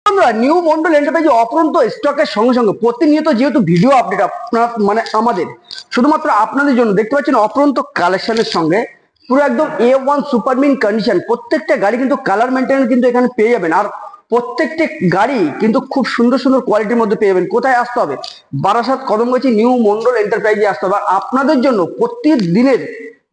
বন্ধুরা, new Mondal enterprise অপরন্ত স্টকের সঙ্গে সঙ্গে প্রতিনিয়ত যেহেতু ভিডিও আপডেট আপনার আমাদের শুধুমাত্র আপনাদের জন্য দেখতে পাচ্ছেন অপরন্ত কালেকশনের সঙ্গে পুরো একদম A1 সুপারমিন কন্ডিশন। প্রত্যেকটা গাড়ি কিন্তু কালার মেনটেন্স কিন্তু এখানে পেয়ে যাবেন, আর প্রত্যেকটা গাড়ি কিন্তু খুব সুন্দর সুন্দর কোয়ালিটির মধ্যে পেয়ে যাবেন। কোথায় আসতে হবে? বারাসাত কদমগাছি নিউ মন্ডল এন্টারপ্রাইজে আসতে হবে। আর আপনাদের জন্য প্রতিদিনের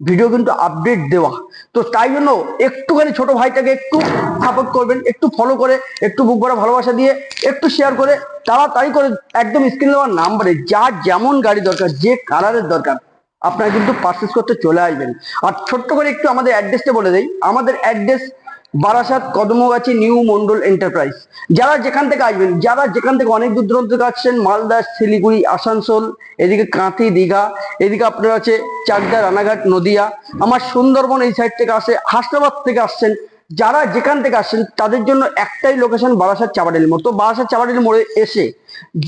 ভিডিও কিন্তু আপডেট দেওয়া, তো তাই জন্য একটুখানি ছোট ভাইটাকে একটু সাপোর্ট করবেন, একটু ফলো করে, একটু বুক ভরা ভালোবাসা দিয়ে, একটু শেয়ার করে, তাড়াতাড়ি করে একদম স্ক্রিনে দেওয়ার নাম্বারে যার যেমন গাড়ি দরকার, যে কালারের দরকার, আপনারা কিন্তু পারচেস করতে চলে আসবেন। আর ছোট্ট করে একটু আমাদের অ্যাড্রেসটা বলে দেই। আমাদের address Barasat Kadamgachhi new Mondal enterprise. যারা যেখান থেকে আসবেন, যারা যেখান থেকে অনেক দূর দূরান্ত থেকে আসছেন, মালদা, শিলিগুড়ি, আসানসোল, এদিকে কাঁথি, দীঘা, এদিকে আপনার আছে চাকদা, রানাঘাট, নদিয়া, আমার সুন্দরবন এই সাইড থেকে আসে, হাসনাবাদ থেকে আসছেন, যারা যেখান থেকে আসছেন তাদের জন্য একটাই লোকেশন বারাসাত চাপাডালি মোড়। তো বারাসাত চাপাডালি মোড়ে এসে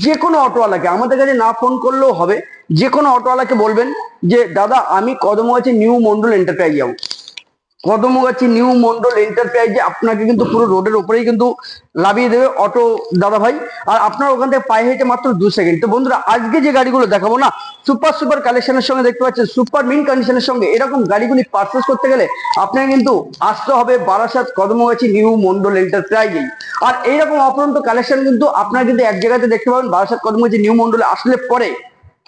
যে কোনো অটোওয়ালাকে, আমাদের কাছে না ফোন করলেও হবে, যে কোনো অটোওয়ালাকে বলবেন যে দাদা আমি কদমগাছি নিউ মন্ডল এন্টারপ্রাইজ যাবো। কদমগাছি নিউ মন্ডল এন্টারপ্রাইজে আপনাকে কিন্তু পুরো রোডের উপরেই কিন্তু লাভিয়ে দেবে অটো দাদা ভাই। আর আপনার ওখান থেকে পায়ে হেঁটে মাত্র 2 সেকেন্ড। তো বন্ধুরা, আজকে যে গাড়িগুলো দেখাবো না, সুপার সুপার কালেকশনের সঙ্গে দেখতে পাচ্ছেন, সুপার মিন কন্ডিশনের সঙ্গে এরকম গাড়িগুলি পারচেস করতে গেলে আপনাকে কিন্তু আসতে হবে বারাসাত কদমগাছি নিউ মন্ডল এন্টারপ্রাইজেই। আর এইরকম অপরন্ত কালেকশন কিন্তু আপনারা কিন্তু এক জায়গাতে দেখতে পাবেন বারাসাত কদমগাছি নিউ মন্ডলে আসলে পরে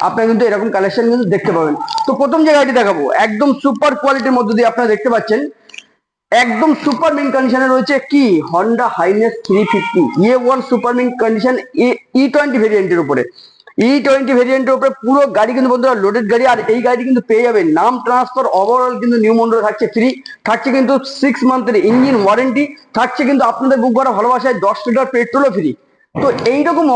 আপনারা কিন্তু এরকম কালেকশন কিন্তু দেখতে পাবেন। তো প্রথম যে গাড়িটি দেখাবো একদম সুপার কোয়ালিটির মধ্যে দিয়ে আপনারা দেখতে পাচ্ছেন, একদম সুপার মিন কন্ডিশনে রয়েছে কি Honda highness 350 A1 super mint condition E20 ভেরিয়েন্টের উপরে। E20 ভেরিয়েন্টের উপরে পুরো গাড়ি কিন্তু বন্ধুরা লোডেড গাড়ি। আর এই গাড়ি কিন্তু পেয়ে যাবেন নাম ট্রান্সফার, ওভারঅল কিন্তু নিউ মন্ডল থাকছে ফ্রি, থাকছে কিন্তু 6 মান্থের ইঞ্জিন ওয়ারেন্টি, থাকছে কিন্তু আপনাদের বুক ভরা ভালোবাসায় 10 লিটার পেট্রোলও ফ্রি। তো এইরকম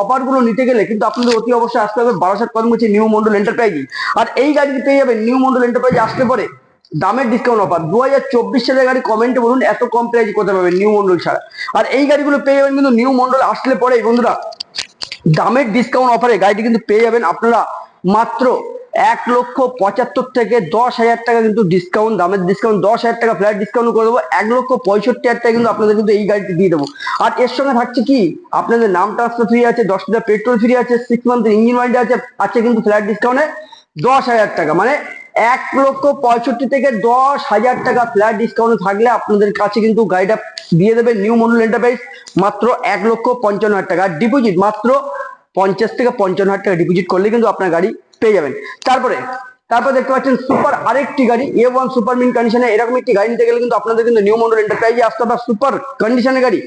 অফার গুলো নিতে গেলে কিন্তু আপনাদের অতি অবশ্যই আসতে হবে বারাসাত কদমগাছি নিউ মন্ডল এন্টারপ্রাইজ। আর এই গাড়িটি পেয়ে যাবেন নিউ মন্ডল এন্টারপ্রাইজ আসতে পরে দামের ডিসকাউন্ট অফার। 2024 সালের গাড়ি, কমেন্টে বলুন এত কম প্রাইস কোথায় পাবেন নিউ মন্ডল ছাড়া। আর এই গাড়িগুলো পেয়ে যাবেন কিন্তু নিউ মন্ডল আসলে পরে বন্ধুরা দামের ডিসকাউন্ট অফারে গাড়িটি কিন্তু পেয়ে যাবেন আপনারা মাত্র 1,75,000 থেকে 10,000 টাকা কিন্তু ডিসকাউন্ট, দামের ডিসকাউন্ট 10,000 টাকা ফ্ল্যাট ডিসকাউন্ট করে দেবো। 1,65,000 টাকা কিন্তু আপনাদের কিন্তু এই গাড়িটি দিয়ে দেবো। আর এর সঙ্গে থাকছে কি আপনাদের নাম ট্রান্সফার ফ্রি আছে, 10 লিটার পেট্রোল ফ্রি আছে, 6 মান্থের ইঞ্জিন ওয়ারেন্টি আছে, আছে কিন্তু ফ্ল্যাট ডিসকাউন্টে 10,000 টাকা, মানে 1,65,000 থেকে 10,000 টাকা ফ্ল্যাট ডিসকাউন্ট থাকলে আপনাদের কাছে কিন্তু গাড়িটা দিয়ে দেবে নিউ মন্ডল এন্টারপ্রাইজ মাত্র 1,55,000 টাকা। ডিপোজিট মাত্র 50 থেকে 55,000 টাকা ডিপোজিট করলে কিন্তু আপনার গাড়ি পেয়ে যাবেন। তারপরে দেখতে পাচ্ছেন সুপার আরেকটি গাড়ি A1 সুপার মিন কন্ডিশনে। এরকম একটি গাড়ি নিতে গেলে কিন্তু আপনাদের কিন্তু নিউ মন্ডল এন্টারপ্রাইজে আসতে হবে। সুপার কন্ডিশনের গাড়ি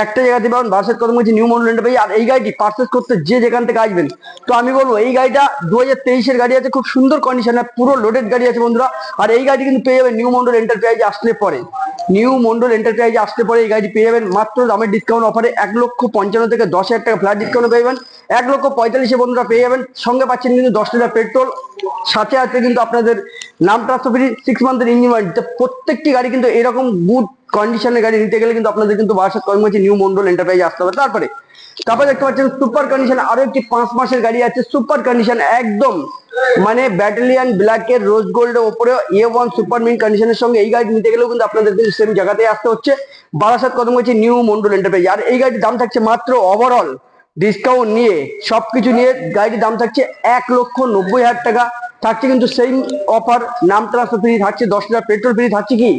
একটা জায়গাতে পাবেন বারাসাত কদমগাছি নিউ মন্ডল এন্টারপ্রাইজ। আর এই গাড়িটি পারচেস করতে যে যেখান থেকে আসবেন, তো আমি বলবো এই গাড়িটা 2023-এর গাড়ি আছে, খুব সুন্দর কন্ডিশনে পুরো লোডেড গাড়ি আছে বন্ধুরা। আর এই গাড়ি কিন্তু পেয়ে যাবেন নিউ মন্ডল এন্টারপ্রাইজে আসলে পরে, নিউ মন্ডল এন্টারপ্রাইজে আসতে পরে এই গাড়ি পেয়ে যাবেন মাত্র দামের ডিসকাউন্ট অফারে 1,55,000 থেকে 10,000 টাকা ফ্ল্যাট ডিসকাউন্ট পেয়ে যাবেন। 1,45,000 বন্ধুরা পেয়ে যাবেন, সঙ্গে পাচ্ছেন কিন্তু 10 লিটার পেট্রোল, সাথে আছে কিন্তু আপনাদের নাম ট্রান্সফার ফ্রি, 6 মান্থের ইঞ্জিন ওয়ারেন্টি। প্রত্যেকটি গাড়ি কিন্তু এরকম গুড কন্ডিশনের গাড়ি নিতে গেলে কিন্তু আপনাদের কিন্তু বারাসাত কদমগাছি নিউ মন্ডল এন্টারপ্রাইজে আসতে হবে। তারপরে দেখতে পাচ্ছেন সুপার কন্ডিশন আরো একটি 5 মাসের গাড়ি আছে, সুপার কন্ডিশন একদম মানে ব্যাটালিয়ান ব্ল্যাকের রোজ গোল্ডের উপরে A1 সুপার মিন কন্ডিশনের সঙ্গে এই গাড়ি নিতে গেলেও কিন্তু আপনাদের কিন্তু সেম জায়গাতে আসতে হচ্ছে বারাসাত কদমগাছি নিউ মন্ডল এন্টারপ্রাইজ। আর এই গাড়ির দাম থাকছে মাত্র ওভারঅল ডিসকাউন্ট নিয়ে সবকিছু নিয়ে গাড়ির দাম থাকছে 1,90,000 টাকা। থাকছে কিন্তু সেই অফার, নাম ট্রান্সফার ফ্রি থাকছে, 10 লিটার পেট্রোল ফ্রি থাকছে, কি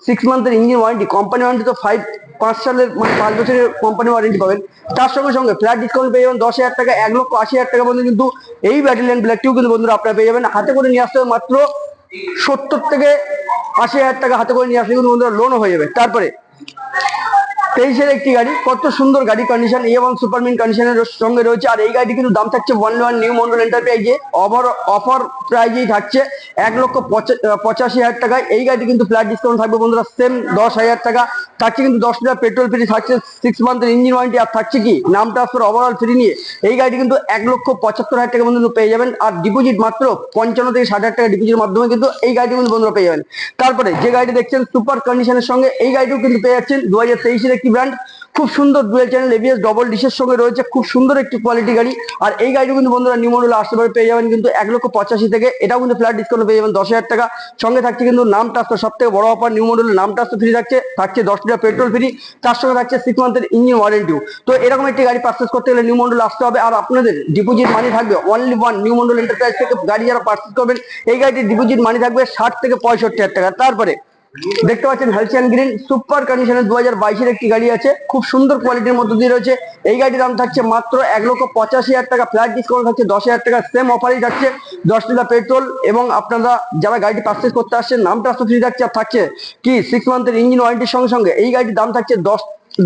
6 মান্থের ইঞ্জিন ওয়ারেন্টি, কোম্পানি ওয়ারেন্টি তো 5 সালের মানে 5 বছরের কোম্পানি ওয়ারেন্টি পাবেন। তার সঙ্গে সঙ্গে ফ্ল্যাট ডিসকাউন্ট পেয়ে যাবেন 10,000 টাকা। 1,80,000 টাকা পর্যন্ত কিন্তু এই ব্যাটালিয়ান ব্ল্যাকটিও কিন্তু বন্ধুরা আপনারা পেয়ে যাবেন। হাতে করে নিয়ে আসতে হবে মাত্র 70 থেকে 80,000 টাকা হাতে করে নিয়ে আসলে কিন্তু বন্ধুরা লোনও হয়ে যাবে। তারপরে 23-এর একটি গাড়ি, কত সুন্দর গাড়ি কন্ডিশন A1 সুপার মিন কন্ডিশনের সঙ্গে রয়েছে। আর এই গাড়িটি কিন্তু দাম থাকছে 1 নিউ মন্ডল এন্টারপ্রাইজে অফার প্রাইজেই থাকছে 1,85,000 টাকায়। এই গাড়িটি কিন্তু ফ্ল্যাট ডিসকাউন্ট থাকবে বন্ধুরা সেম 10,000 টাকা। থাকছে কিন্তু 10 লিটার পেট্রোল ফ্রি, থাকছে 6 মান্থের ইঞ্জিন ওয়ারেন্টি, আর থাকছে কি নাম ট্রান্সফার ওভারঅল ফ্রি নিয়ে এই গাড়িটি কিন্তু 1,75,000 টাকা বন্ধু পেয়ে যাবেন। আর ডিপোজিট মাত্র 55 থেকে 60,000 টাকা ডিপোজিটের মাধ্যমে কিন্তু এই গাড়িটি কিন্তু বন্ধুরা পেয়ে যাবেন। তারপরে যে গাড়িটি দেখছেন সুপার কন্ডিশনের সঙ্গে এই গাড়িটিও কিন্তু পেয়ে যাচ্ছেন 2023-এর একটি ব্র্যান্ড খুব সুন্দর ডুয়েল চ্যানেল এবিএস ডবল ডিশের সঙ্গে রয়েছে, খুব সুন্দর একটি কোয়ালিটি গাড়ি। আর এই গাড়িটা কিন্তু বন্ধুরা নিউ মডেলে আসতে পারে, পেয়ে যাবেন কিন্তু 1,85,000 থেকে। এটাও কিন্তু ফ্ল্যাট ডিসকাউন্ট পেয়ে যাবেন 10,000 টাকা। সঙ্গে থাকছে কিন্তু নাম ট্রান্সফার, সব থেকে বড় অফার, নিউ মডেলের নাম ট্রান্সফার ফ্রি থাকছে, 10 লিটার পেট্রোল ফ্রি, তার সঙ্গে থাকছে 6 মান্থের ইঞ্জিন ওয়ারেন্টিও। তো এরকম একটি গাড়ি পারচেস করতে গেলে নিউ মডেল আসতে হবে। আর আপনাদের ডিপোজিট মানি থাকবে only one, new model enterprise থেকে গাড়ি যারা পারচেস করবেন এই গাড়িটির ডিপোজিট মানি থাকবে 60 থেকে 65,000 টাকা। তারপরে দেখতে পাচ্ছেন হ্যালসিয়ান গ্রিন সুপার কন্ডিশনের 2022-এর একটি গাড়ি আছে, খুব সুন্দর কোয়ালিটির মধ্যে দিয়ে রয়েছে। এই গাড়ির দাম থাকছে মাত্র 1,85,000 টাকা, ফ্ল্যাট ডিসকাউন্ট থাকছে 10,000 টাকা। সেম অফারই থাকছে 10 লিটার পেট্রোল, এবং আপনারা যারা গাড়িটি পারচেস করতে আসছেন নাম ট্রান্সফার ফ্রি থাকছে। আর থাকছে কি 6 মান্থের ইঞ্জিন ওয়ারেন্টির সঙ্গে সঙ্গে এই গাড়ির দাম থাকছে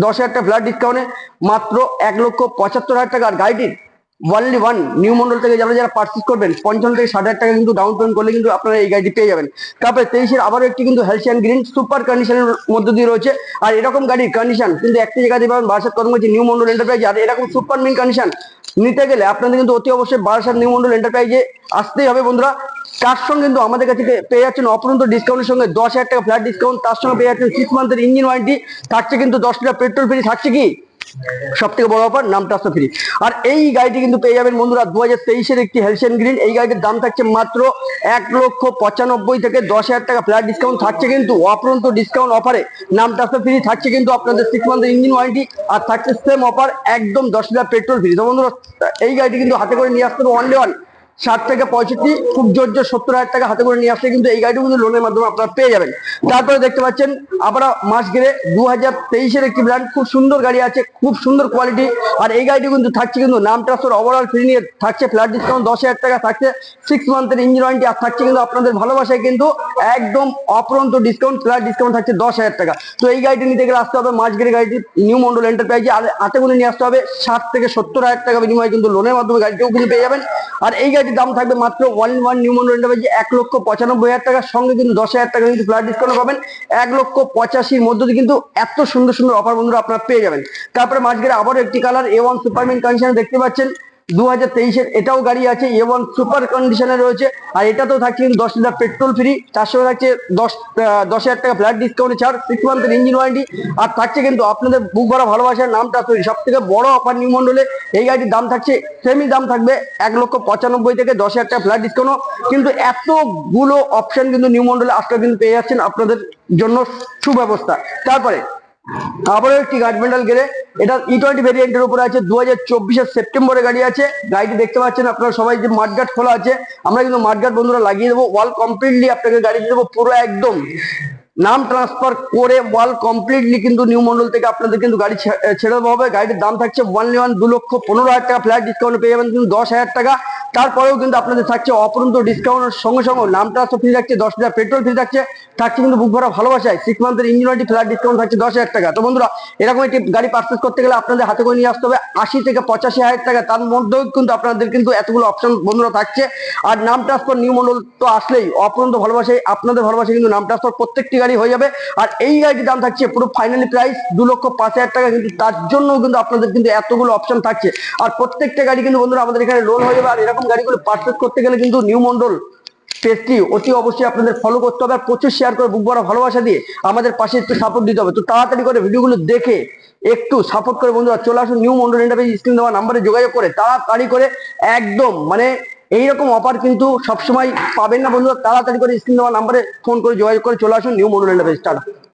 10,000 টাকা, ফ্ল্যাট ডিসকাউন্টে মাত্র 1,75,000 টাকা। আর গাড়িটির ওয়ানলি ওয়ান নিউ মডেল থেকে যারা যারা পারচেস করবেন 55 থেকে 60,000 টাকা কিন্তু ডাউন পেমেন্ট করলে কিন্তু আপনারা এই গাড়িটি পেয়ে যাবেন। তারপরে 23-এর আবারও একটি কিন্তু হ্যালসিয়ান গ্রিন সুপার কন্ডিশনের মধ্যে দিয়ে রয়েছে। আর এরকম গাড়ির কন্ডিশন কিন্তু একটি জায়গায় পাবেন বারাসাত কর্মজি নিউ মডেল এন্টারপ্রাইজ। আর এরকম সুপার মিন কন্ডিশন নিতে গেলে আপনাদের কিন্তু অতি অবশ্যই বারাসাত নিউ মডেল এন্টারপ্রাইজে আসতেই হবে বন্ধুরা। তার সঙ্গে কিন্তু আমাদের কাছে পেয়ে যাচ্ছেন অপরন্ত ডিসকাউন্টের সঙ্গে 10,000 টাকা ফ্ল্যাট ডিসকাউন্ট, তার সঙ্গে পেয়ে যাচ্ছেন 6 মান্থের ইঞ্জিন ওয়ারেন্টি, থাকছে কিন্তু 10 লিটার পেট্রোল ফ্রি, থাকছে কি সব থেকে বড় অফার নাম ট্রান্সফার ফ্রি। আর এই গাড়িটি কিন্তু পেয়ে যাবেন বন্ধুরা 2023-এর একটি হ্যালসিয়ান গ্রিন। এই গাড়িটির দাম থাকছে মাত্র 1,95,000 থেকে 10,000 টাকা, ফ্ল্যাট ডিসকাউন্ট থাকছে কিন্তু অপরন্ত ডিসকাউন্ট অফারে নাম ট্রান্সফার ফ্রি, থাকছে কিন্তু আপনাদের 6 মান্থের ইঞ্জিন ওয়ারেন্টি, আর থাকছে সেম অফার একদম 10 লিটার পেট্রোল ফ্রি। তো বন্ধুরা এই গাড়িটি কিন্তু হাতে করে নিয়ে আসতে হবে ওয়ান ডে ওয়ান, 60 থেকে 65, খুব জোর 70,000 টাকা হাতে করে নিয়ে আসলে কিন্তু এই গাড়িটি কিন্তু লোনের মাধ্যমে আপনারা পেয়ে যাবেন। তারপরে দেখতে পাচ্ছেন আমরা মাস গেলে 2023-এর একটি ব্র্যান্ড, খুব সুন্দর গাড়ি আছে, খুব সুন্দর কোয়ালিটি। আর এই গাড়িটি কিন্তু থাকছে কিন্তু নাম ট্রান্সফার ওভারঅল ফ্রি নিয়ে, থাকছে ফ্ল্যাট ডিসকাউন্ট 10,000 টাকা, থাকছে 6 মান্থের ইঞ্জিন ওয়ারেন্টি, আর থাকছে কিন্তু আপনাদের ভালোবাসায় কিন্তু একদম অপরন্ত ডিসকাউন্ট, ফ্ল্যাট ডিসকাউন্ট থাকছে 10,000 টাকা। তো এই গাড়িটি নিতে গেলে আসতে হবে মাস গেলে গাড়িটি নিউ মডেল এন্টারপ্রাইজে, আর হাতে করে নিয়ে আসতে হবে 60 থেকে 70,000 টাকা বিনিময়ে কিন্তু লোনের মাধ্যমে গাড়িটিও কিন্তু পেয়ে যাবেন। আর এই গাড়িটির দাম থাকবে মাত্র ওয়ান নিউ মডেল এন্টারপ্রাইজে 1,95,000 টাকার সঙ্গে কিন্তু 10,000 টাকা কিন্তু ফ্ল্যাট ডিসকাউন্ট পাবেন। 1,85,000-এর মধ্যে দিয়ে কিন্তু এত সুন্দর সুন্দর অফার বন্ধুরা আপনারা পেয়ে যাবেন। তারপরে মাঝখানে আবারও একটি কালার A1 সুপারমিন কন্ডিশনে দেখতে পাচ্ছেন 2023-এর, এটাও গাড়ি আছে A1 সুপার কন্ডিশনে রয়েছে। আর এটাতেও থাকছে কিন্তু 10 লিটার পেট্রোল ফ্রি, তার সঙ্গে থাকছে 10,000 টাকা ফ্ল্যাট ডিসকাউন্টে ছাড়, 6 মান্থের ইঞ্জিন ওয়ারেন্টি, আর থাকছে কিন্তু আপনাদের বুক ভরা ভালোবাসার নামটা তৈরি সব থেকে বড় অফার নিউ মডেলে। এই গাড়িটির দাম থাকছে সেমই দাম থাকবে 1,95,000 থেকে 10,000 টাকা ফ্ল্যাট ডিসকাউন্ট। কিন্তু এতগুলো অপশন কিন্তু নিউ মডেলে আজকে কিন্তু পেয়ে যাচ্ছেন, আপনাদের জন্য সুব্যবস্থা। তারপরে আবারও একটি গার্ডমেন্টাল গেলে, এটা E20 ভেরিয়েন্টের উপরে আছে, 2024-এর সেপ্টেম্বরে গাড়ি আছে। গাড়িটি দেখতে পাচ্ছেন আপনারা সবাই যে মাঠগার্ড খোলা আছে, আমরা কিন্তু মাঠগার্ড বন্ধুরা লাগিয়ে দেবো, ওয়াল কমপ্লিটলি আপনাকে গাড়ি দিয়ে দেবো পুরো একদম নাম ট্রান্সফার করে ওয়াল কমপ্লিটলি কিন্তু নিউ মডেল থেকে আপনাদের কিন্তু গাড়ি ছেড়ে দেওয়া হবে। গাড়িটির দাম থাকছে 2,15,000 টাকা, ফ্ল্যাট ডিসকাউন্ট পেয়ে যাবেন কিন্তু 10,000 টাকা। তারপরেও কিন্তু আপনাদের থাকছে অপরন্ত ডিসকাউন্টের সঙ্গে সঙ্গে নাম ট্রান্সফার ফ্রি থাকছে, 10 লিটার পেট্রোল ফ্রি থাকছে, থাকছে কিন্তু বুক ভরা ভালোবাসায় 6 মান্থের ইঞ্জিন ওয়ারেন্টি, ফ্ল্যাট ডিসকাউন্ট থাকছে 10,000 টাকা। তো বন্ধুরা এরকম একটি গাড়ি পারচেস করতে গেলে আপনাদের হাতে করে নিয়ে আসতে হবে 80 থেকে 85,000 টাকা, তার মধ্যেও কিন্তু আপনাদের কিন্তু এতগুলো অপশন বন্ধুরা থাকছে। আর নাম ট্রান্সফার নিউ মডেল তো আসলেই অপরন্ত ভালোবাসায়, আপনাদের ভালোবাসায় কিন্তু নাম ট্রান্সফার প্রত্যেকটি গাড়ি হয়ে যাবে। আর এই গাড়িটির দাম থাকছে পুরো ফাইনালি প্রাইস 2,05,000 টাকা, কিন্তু তার জন্য কিন্তু আপনাদের কিন্তু এতগুলো অপশন থাকছে। আর প্রত্যেকটা গাড়ি কিন্তু বন্ধুরা আমাদের এখানে লোন হয়ে যাবে। আর এরকম গাড়িগুলো পারচেস করতে গেলে কিন্তু নিউ মডেল পেজটি অতি অবশ্যই আপনাদের ফলো করতে হবে, আর প্রচুর শেয়ার করে বুক ভরা ভালোবাসা দিয়ে আমাদের পাশে একটু সাপোর্ট দিতে হবে। তো তাড়াতাড়ি করে ভিডিওগুলো দেখে একটু সাপোর্ট করে বন্ধুরা চলে আসুন নিউ মডেল এন্টারপ্রাইজ, স্ক্রিন দেওয়া নাম্বারে যোগাযোগ করে তাড়াতাড়ি করে একদম মানে এইরকম অফার কিন্তু সবসময় পাবেন না বন্ধুরা। তাড়াতাড়ি করে স্ক্রিন দেওয়া নাম্বারে ফোন করে যোগাযোগ করে চলে আসুন নিউ মডেল এন্টারপ্রাইজ। টাটা।